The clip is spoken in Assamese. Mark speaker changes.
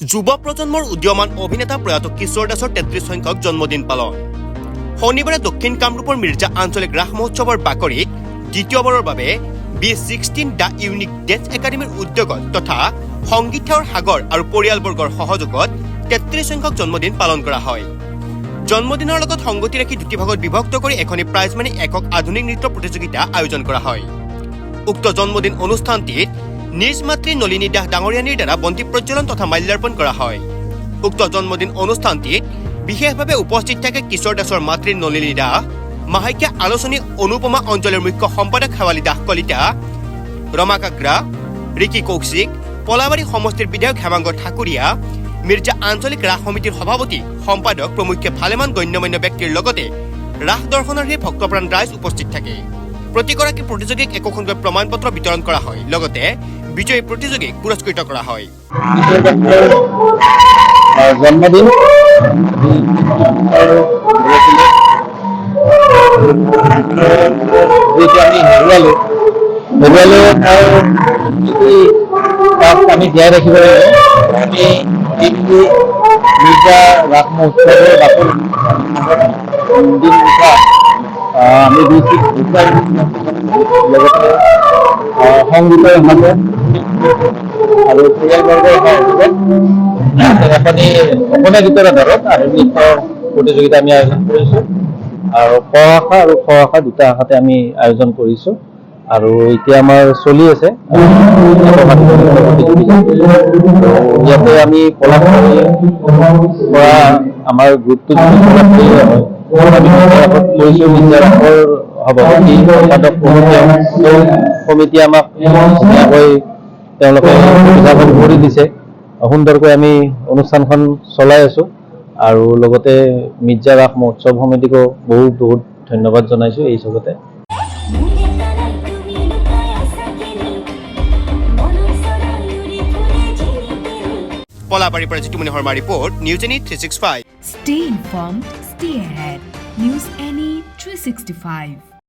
Speaker 1: যুৱ প্ৰজন্মৰ উদীয়মান অভিনেতা প্ৰয়াত কিশোৰ দাসৰ ৩৩ সংখ্যক জন্মদিন পালন শনিবাৰে দক্ষিণ কামৰূপৰ মিৰ্জা আঞ্চলিক ৰাস মহোৎসৱৰ বাকৰিত দ্বিতীয়বাৰৰ বাবে B16 দ্য ইউনিক ডেন্স একাডেমীৰ উদ্যোগত তথা সংগীতৰ সাগৰ আৰু পৰিয়ালবৰ্গৰ সহযোগত ৩৩ সংখ্যক জন্মদিন পালন কৰা হয়। জন্মদিনৰ লগত সংগতি ৰাখি দুটি ভাগত বিভক্ত কৰি এখনি প্ৰাইজ মানি একক আধুনিক নৃত্য প্ৰতিযোগিতা আয়োজন কৰা হয়। উক্ত জন্মদিন অনুষ্ঠানটিত নিজ মাতৃ নলিনী দাস ডাঙৰীয়ানীৰ দ্বাৰা বন্তি প্ৰজ্বলন তথা মাল্যাৰ্পণ কৰা হয়। উক্ত জন্মদিন অনুষ্ঠানটিত বিশেষভাৱে উপস্থিত থাকে কিশোৰ দাসৰ মাতৃ নলিনী দাস, মাহেকীয়া আলোচনী অনুপমা অঞ্চলৰ মুখ্য সম্পাদক শেৱালী দাস কলিতা, ৰমা কাগ্ৰা, ৰিকি কৌশিক, পলাবাৰী সমষ্টিৰ বিধায়ক হেমাংগ ঠাকুৰীয়া, মিৰ্জা আঞ্চলিক ৰাস সমিতিৰ সভাপতি সম্পাদক প্ৰমুখ্যে ভালেমান গণ্যমান্য ব্যক্তিৰ লগতে ৰাস দৰ্শনাৰ্থী ভক্তপ্ৰাণ ৰাইজ উপস্থিত থাকে। প্ৰতিগৰাকী প্ৰতিযোগীক একোখনকৈ প্ৰমাণপত্ৰ বিতৰণ কৰা হয়, লগতে বিজয়ী প্ৰতিযোগীক পুৰস্কৃত কৰা হয়।
Speaker 2: জন্মদিন আমি জীয়াই ৰাখিব লাগিব। আমি মিৰ্জা ৰাস মহোৎসৱৰ বাকৰি দিন উঠা আমি লগতে সংগীতৰ সমাজত আৰু পৰিয়ালবৰ্গৰ এখনি অসমীয়া গীতৰ আধাৰত আধুনিক নৃত্য প্ৰতিযোগিতা আমি আয়োজন কৰিছোঁ আৰু ক শাখা আৰু খ শাখা দুটা শাখাতে আমি আয়োজন কৰিছোঁ আৰু এতিয়া আমাৰ চলি আছে ইয়াতে আমি পলাশ পৰা আমাৰ গ্ৰুপটো সভাপতি সম্পাদক সমিতিয়ে আমাক ধুনীয়াকৈ তেওঁলোকে সুবিধাখন কৰি দিছে। সুন্দৰকৈ আমি অনুষ্ঠানখন চলাই আছোঁ আৰু লগতে মিৰ্জা ৰাস মহোৎসৱ সমিতিকো বহুত বহুত ধন্যবাদ জনাইছোঁ এই চবতে।
Speaker 1: পলাবাৰীৰ পৰা Jitumoni Sarma report, news any 365।
Speaker 3: Stay informed, stay ahead. News Any 365.